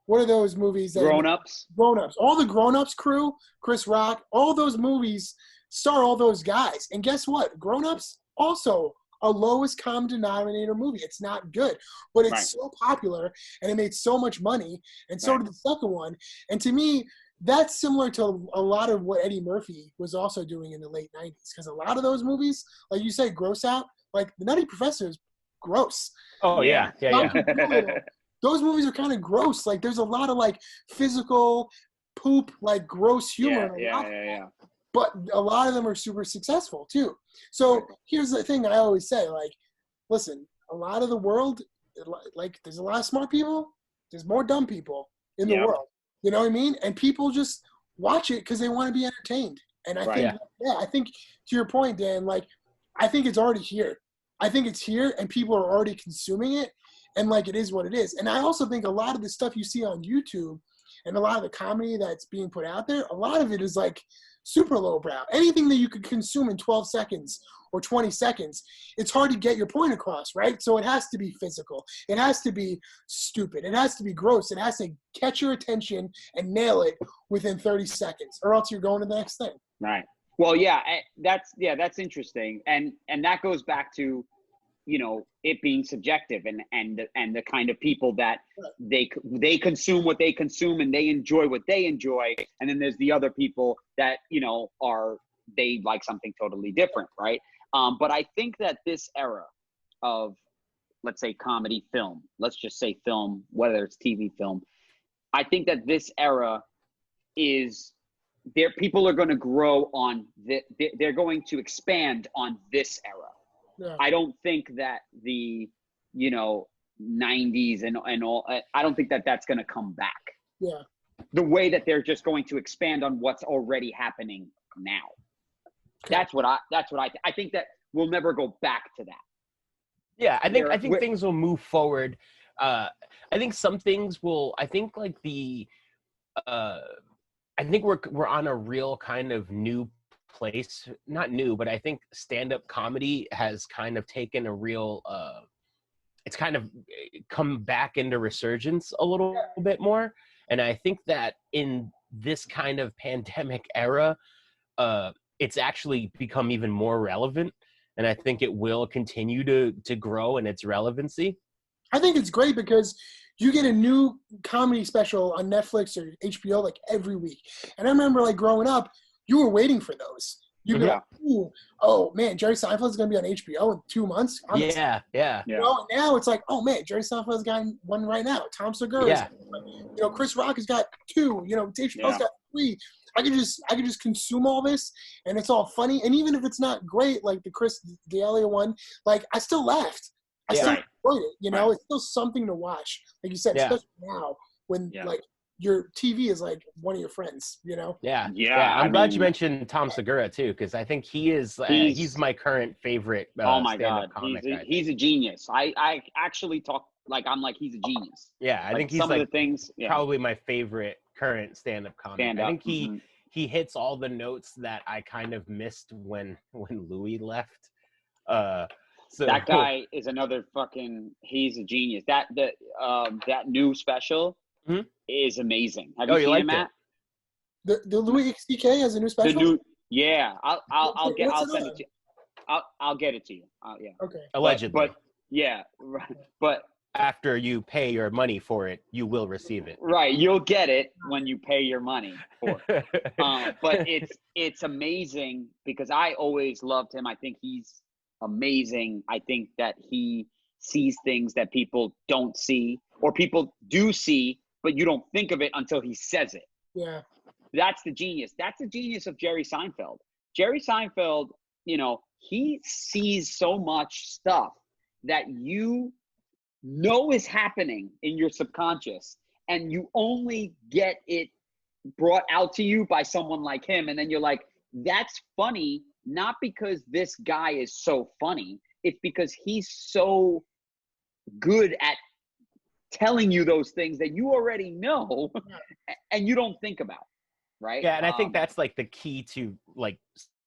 what are those movies? Grown-Ups. Grown-Ups. All the Grown-Ups crew, Chris Rock, all those movies star all those guys. And guess what? Grown-Ups, also a lowest common denominator movie. It's not good, but it's so popular and it made so much money, and so did the second one. And to me, that's similar to a lot of what Eddie Murphy was also doing in the late 90s, because a lot of those movies, like you say, gross out. Like The Nutty Professor is gross. Oh, yeah. Those movies are kind of gross. Like, there's a lot of like physical poop, like gross humor. Yeah. But a lot of them are super successful too. So here's the thing I always say, like, listen, a lot of the world, like, there's a lot of smart people. There's more dumb people in the world. You know what I mean? And people just watch it because they want to be entertained. And I think, I think to your point, Dan, like, I think it's already here. I think it's here and people are already consuming it. And like, it is what it is. And I also think a lot of the stuff you see on YouTube and a lot of the comedy that's being put out there, a lot of it is like super lowbrow. Anything that you could consume in 12 seconds or 20 seconds, it's hard to get your point across, right? So it has to be physical. It has to be stupid. It has to be gross. It has to catch your attention and nail it within 30 seconds, or else you're going to the next thing. Right. Well, that's interesting. And that goes back to, it being subjective and the kind of people that they consume what they consume and they enjoy what they enjoy. And then there's the other people that, they like something totally different. Right. But I think that this era of, let's say, comedy film, let's just say film, whether it's TV film, I think that this era is people are going to grow on they're going to expand on this era. Yeah. I don't think that the 90s and all, I don't think that that's going to come back. Yeah. The way that they're just going to expand on what's already happening now. Okay. That's what I think that we'll never go back to that. Yeah, I think things will move forward. I think some things will. I think like I think we're on a real kind of new place. Not new, but I think stand-up comedy has kind of taken a real. It's kind of come back into resurgence a little bit more, and I think that in this kind of pandemic era, it's actually become even more relevant. And I think it will continue to grow in its relevancy. I think it's great because you get a new comedy special on Netflix or HBO like every week. And I remember like growing up, you were waiting for those. You'd be like, oh man, Jerry Seinfeld's going to be on HBO in 2 months. Yeah. You know, and now it's like, oh man, Jerry Seinfeld's got one right now. Tom Segura, Chris Rock has got 2. Dave Chappelle's got 3. I could just consume all this, and it's all funny. And even if it's not great, like the Chris D'Elia one, like I still laughed. I still enjoyed it. It's still something to watch. Like you said, especially now when like your TV is like one of your friends, you know? Yeah. Yeah, I'm I glad you mean, mentioned Tom Segura too, because I think he's he's my current favorite oh my stand-up God, comic. he's a genius. I actually talk like I'm like he's a genius. Yeah, I Like think he's some of like the things, yeah, probably my favorite current stand-up comic. stand I up. think he hits all the notes that I kind of missed when Louis left. So That guy is another fucking. He's a genius. That new special Mhm. is amazing. Have Oh, you you seen it, liked it? Matt? The Louis C.K. has a new The special? new, yeah. I'll What's it send on? it to you. I'll get it to you. Yeah. Okay. Allegedly. But yeah, right. But After you pay your money for it, you will receive it. right, you'll get it when you pay your money for it. But it's amazing because I always loved him. I think he's amazing. I think that he sees things that people don't see, or people do see, but you don't think of it until he says it. Yeah. That's the genius. That's the genius of Jerry Seinfeld. Jerry Seinfeld, he sees so much stuff that you know is happening in your subconscious, and you only get it brought out to you by someone like him. And then you're like, that's funny, not because this guy is so funny. It's because he's so good at telling you those things that you already know and you don't think about. Right. Yeah, and I think that's like the key to like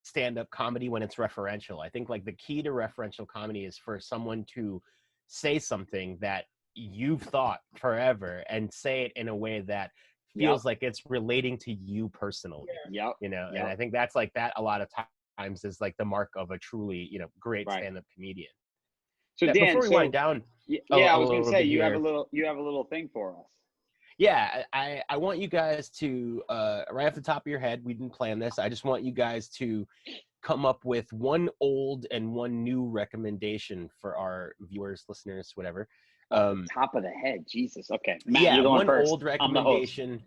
stand-up comedy when it's referential. I think like the key to referential comedy is for someone to say something that you've thought forever and say it in a way that feels like it's relating to you personally. Yep. And I think that's like that a lot of times is like the mark of a truly, great stand-up comedian. So Dan, before we wind down, I was going to say you have a little thing for us. Yeah, I want you guys to right off the top of your head, we didn't plan this. I just want you guys to come up with one old and one new recommendation for our viewers, listeners, whatever. Top of the head, Jesus. Okay, Matt, you're going one first. old recommendation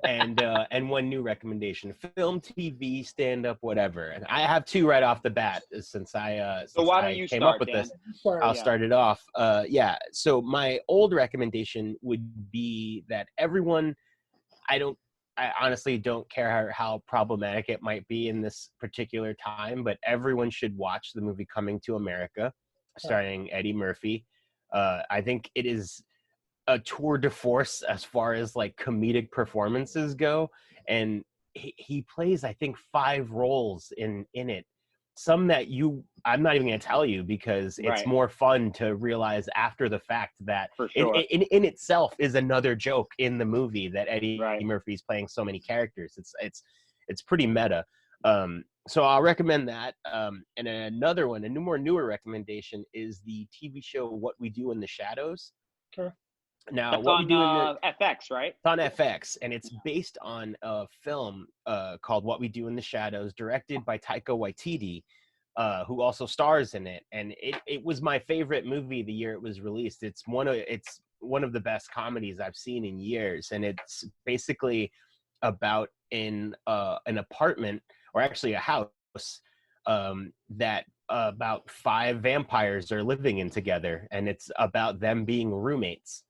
and one new recommendation. Film, TV, stand-up, whatever. And I have two right off the bat since I so why don't you came start, up with Dan? this. I'll start it off. So my old recommendation would be that everyone, I honestly don't care how problematic it might be in this particular time, but everyone should watch the movie Coming to America, starring Eddie Murphy. I think it is a tour de force as far as like comedic performances go, and he plays I think 5 roles in it. Some that I'm not even going to tell you because it's more fun to realize after the fact that for sure. in itself is another joke in the movie that Eddie Murphy's playing so many characters. It's pretty meta. So I'll recommend that. And another one, newer recommendation is the TV show What We Do in the Shadows. Okay. Now, that's what on we do in FX, right? It's on FX, and it's based on a film called What We Do in the Shadows, directed by Taika Waititi, who also stars in it. And it was my favorite movie the year it was released. It's one of the best comedies I've seen in years, and it's basically about an apartment, or actually a house, that about 5 vampires are living in together, and it's about them being roommates.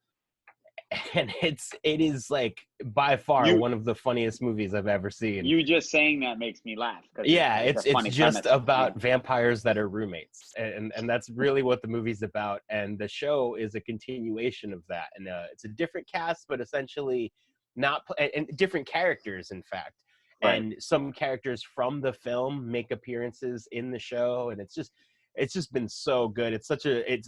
And it is like by far one of the funniest movies I've ever seen. You just saying that makes me laugh. Yeah, it's just premise. about vampires that are roommates, and that's really what the movie's about. And the show is a continuation of that, and it's a different cast, but essentially and different characters, in fact. Right. And some characters from the film make appearances in the show, and it's just been so good. It's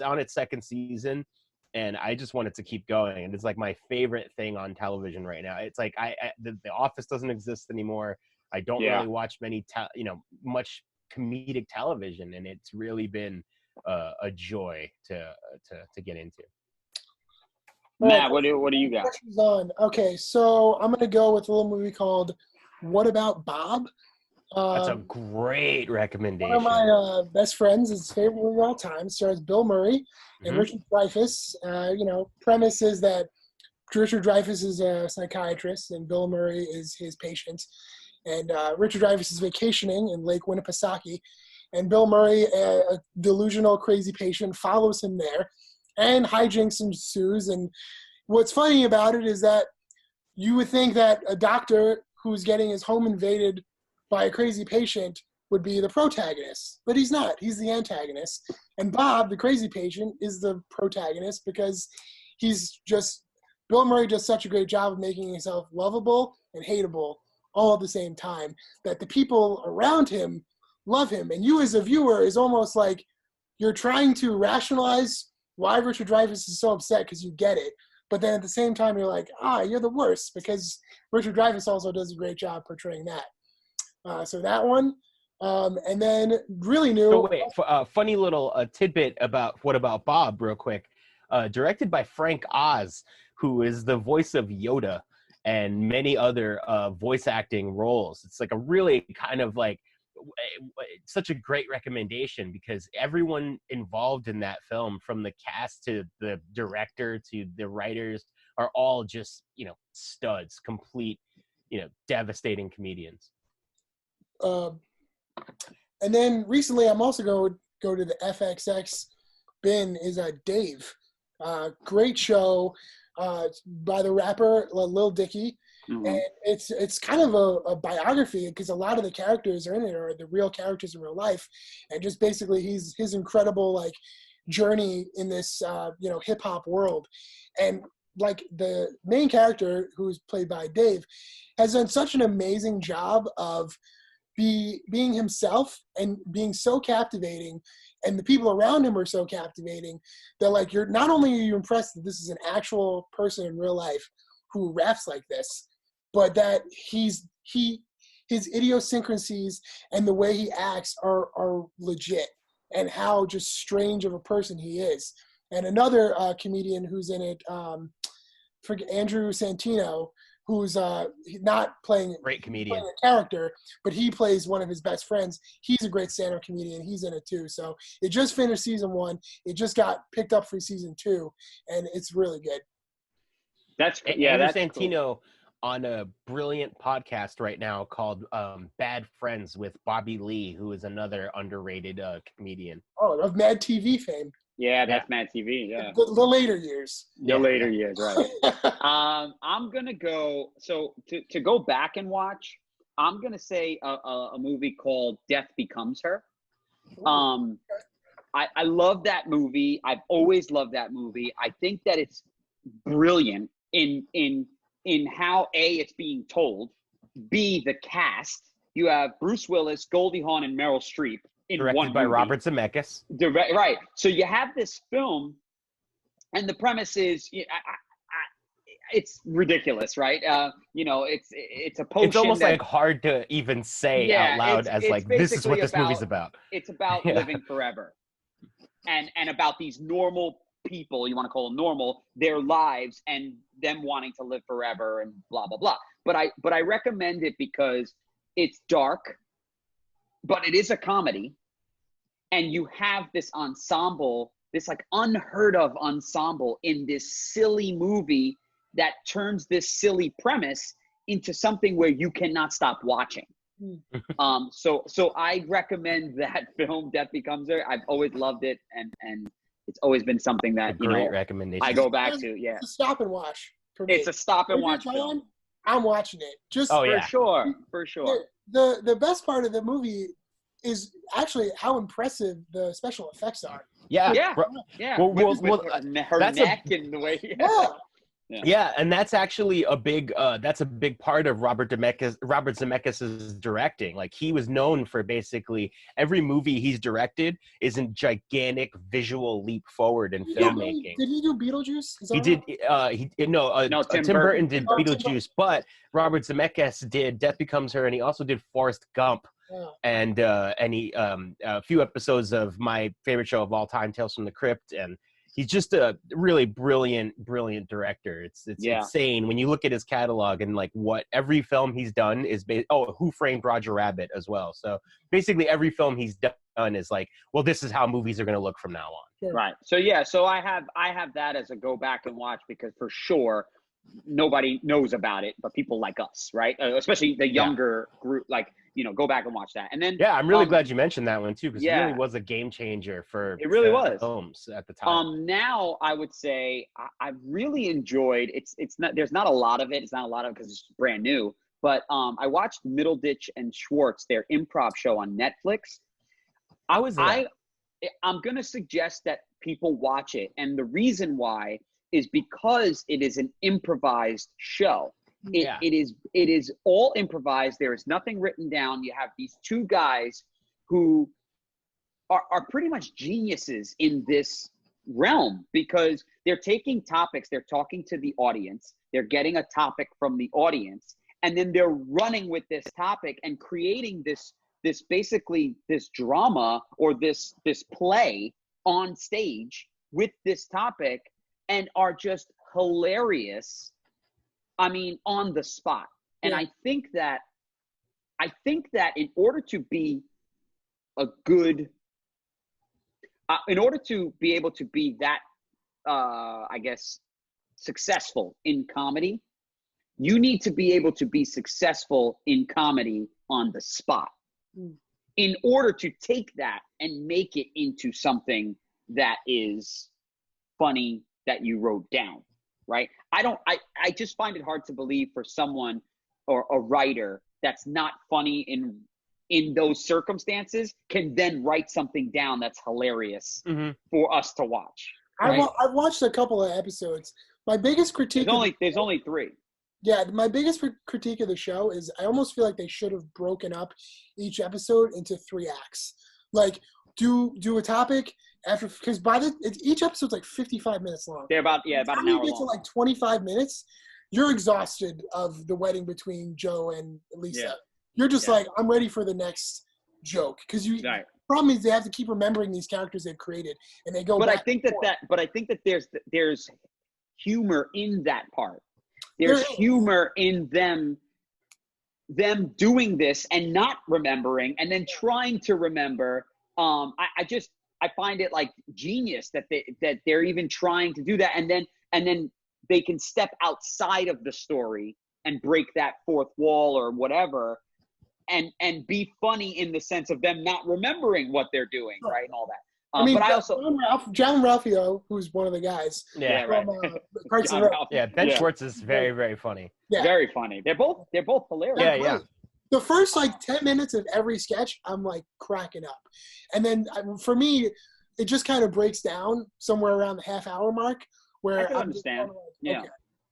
on its 2nd season. And I just want it to keep going. And it's like my favorite thing on television right now. It's like the Office doesn't exist anymore. I don't really watch much comedic television, and it's really been a joy to get into. Matt, what do you got? Okay, so I'm gonna go with a little movie called What About Bob? That's a great recommendation. One of my best friends, his favorite movie of all time, stars Bill Murray and Richard Dreyfuss. Premise is that Richard Dreyfuss is a psychiatrist and Bill Murray is his patient. And Richard Dreyfuss is vacationing in Lake Winnipesaukee. And Bill Murray, a delusional, crazy patient, follows him there. And hijinks ensues. And what's funny about it is that you would think that a doctor who's getting his home invaded by a crazy patient would be the protagonist, but he's not. He's the antagonist. And Bob, the crazy patient, is the protagonist because Bill Murray does such a great job of making himself lovable and hateable all at the same time that the people around him love him. And you as a viewer is almost like you're trying to rationalize why Richard Dreyfuss is so upset because you get it. But then at the same time, you're like, you're the worst because Richard Dreyfuss also does a great job portraying that. So that one. And then really new. So wait, funny little tidbit about What About Bob real quick. Directed by Frank Oz, who is the voice of Yoda and many other voice acting roles. It's like a really kind of like such a great recommendation because everyone involved in that film, from the cast to the director to the writers, are all just, studs, complete, devastating comedians. And then recently, I'm also going to go to the FXX bin, is Dave. Great show by the rapper Lil Dicky. Mm-hmm. And it's kind of a biography because a lot of the characters are in it are the real characters in real life, and just basically his incredible like journey in this hip hop world. And like the main character, who's played by Dave, has done such an amazing job of being himself and being so captivating, and the people around him are so captivating that like you're not only are you impressed that this is an actual person in real life who raps like this, but that his idiosyncrasies and the way he acts are legit, and how just strange of a person he is. And another comedian who's in it, Andrew Santino, who's not playing great comedian, playing a character, but he plays one of his best friends. He's a great stand-up comedian. He's in it too. So it just finished season 1. It just got picked up for season 2, and it's really good. That's Andrew that's Santino cool. On a brilliant podcast right now called Bad Friends with Bobby Lee, who is another underrated comedian. Oh, of Mad TV fame. Yeah, that's Mad TV. Yeah, the later years. The later years, right? I'm gonna go. So to go back and watch, I'm gonna say a movie called Death Becomes Her. I love that movie. I've always loved that movie. I think that it's brilliant in how it's being told. B, the cast. You have Bruce Willis, Goldie Hawn, and Meryl Streep in directed one by movie. Robert Zemeckis. Right. So you have this film, and the premise is, it's ridiculous, right? It's a potion. It's almost like hard to even say out loud as like, this is what this movie's about. It's about living forever, and about these normal people, you want to call them normal, their lives and them wanting to live forever and blah blah blah. But I recommend it because it's dark, but it is a comedy, and you have this ensemble, this like unheard of ensemble in this silly movie that turns this silly premise into something where you cannot stop watching. So I recommend that film, Death Becomes Her. I've always loved it, and it's always been something that great recommendation. I go back to. Yeah, it's a stop and watch. For me. It's a stop and watch film. I'm watching it. Just for sure. The best part of the movie is actually how impressive the special effects are. Yeah. Well, her neck and the way. Yeah, and that's actually a big part of Robert Zemeckis' directing. Like, he was known for basically every movie he's directed is a gigantic visual leap forward in filmmaking. Did he do Beetlejuice? He did. Tim Burton did Beetlejuice, but Robert Zemeckis did Death Becomes Her, and he also did Forrest Gump. And he a few episodes of my favorite show of all time, Tales from the Crypt, and he's just a really brilliant director. It's insane when you look at his catalog, and like what every film he's done is Who Framed Roger Rabbit as well. So basically every film he's done is like, well, this is how movies are going to look from now on. Right. So so I have that as a go back and watch, because for sure nobody knows about it, but people like us, right? Especially the younger group, like, go back and watch that. And then, I'm really glad you mentioned that one too, because it really was a game changer for it really was films at the time. Now I would say I've really enjoyed, there's not a lot of it. It's not a lot of it because it's brand new, but I watched Middleditch and Schwartz, their improv show on Netflix. I'm going to suggest that people watch it. And the reason why is because it is an improvised show. It is all improvised. There is nothing written down. You have these two guys who are pretty much geniuses in this realm because they're taking topics. They're talking to the audience. They're getting a topic from the audience. And then they're running with this topic and creating this basically this drama or this play on stage with this topic, and are just hilarious. I mean, on the spot. And I think that in order to be a good, in order to be able to be that, I guess, successful in comedy, you need to be able to be successful in comedy on the spot. In order to take that and make it into something that is funny that you wrote down, right? I just find it hard to believe for someone or a writer that's not funny in those circumstances can then write something down that's hilarious for us to watch. Right? I've watched a couple of episodes. My biggest critique there's only 3. Yeah, my biggest critique of the show is I almost feel like they should have broken up each episode into 3 acts. Like, do a topic after, because each episode's like 55 minutes long. They're about an hour long. You get to like 25 minutes, you're exhausted of the wedding between Joe and Lisa. Yeah. You're just like, I'm ready for the next joke, because problem is they have to keep remembering these characters they've created, and they go. But I think that there's humor in that part. There's humor in them doing this and not remembering, and then trying to remember. I find it like genius that they're even trying to do that, and then they can step outside of the story and break that fourth wall or whatever, and be funny in the sense of them not remembering what they're doing, right, and all that. But I also John Ralphio, who's one of the guys. Ben Schwartz is very, very funny. Yeah. Very funny. They're both hilarious. Yeah. The first 10 minutes of every sketch, I'm like cracking up, and then for me, it just kind of breaks down somewhere around the half-hour mark where I can understand. Okay.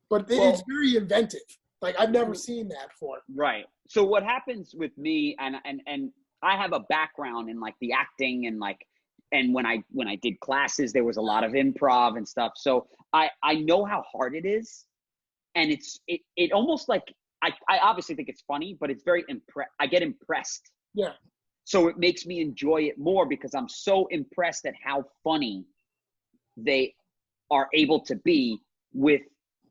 But it's very inventive. Like, I've never seen that before. Right. So what happens with me, and I have a background in like the acting and when I did classes, there was a lot of improv and stuff. So I know how hard it is, and it almost like I obviously think it's funny, but it's very I get impressed. Yeah. So it makes me enjoy it more because I'm so impressed at how funny they are able to be with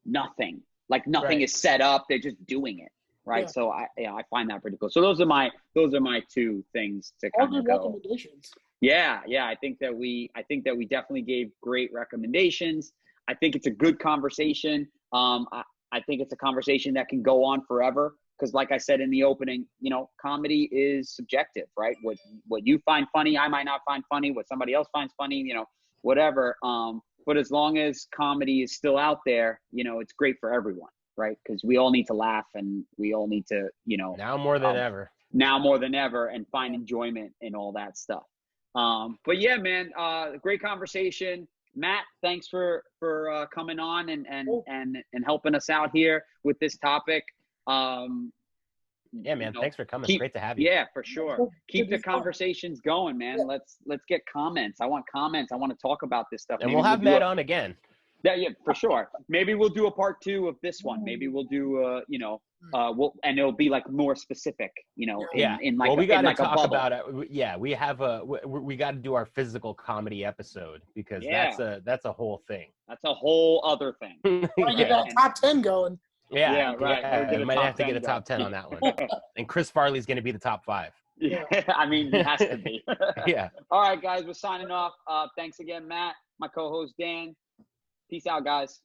nothing. Like nothing is set up; they're just doing it. Right. Yeah. So I find that pretty cool. So those are my 2 things to kind of go. Recommendations. Yeah. I think that we definitely gave great recommendations. I think it's a good conversation. I think it's a conversation that can go on forever because, like I said in the opening, comedy is subjective, right? What you find funny, I might not find funny. What somebody else finds funny, whatever. But as long as comedy is still out there, it's great for everyone, right? Because we all need to laugh and we all need to, now more than ever. Now more than ever, and find enjoyment in all that stuff. But yeah, man, great conversation. Matt, thanks for coming on and helping us out here with this topic. Yeah, man, thanks for coming. It's great to have you. Yeah, for sure. Keep the conversations going, man. Yeah. Let's get comments. I want comments. I want to talk about this stuff. And maybe we'll have Matt on again. Yeah, for sure. Maybe we'll do a part 2 of this one. Maybe we'll do and it'll be like more specific, in like we got to like talk about it. Yeah, we have we got to do our physical comedy episode because that's a whole thing. That's a whole other thing. Get that top 10 going. Yeah, right. Yeah, we might have to get a top 10 on that one. And Chris Farley's going to be the top 5. Yeah, I mean, he has to be. Yeah. All right, guys, we're signing off. Thanks again, Matt. My co-host Dan. Peace out, guys.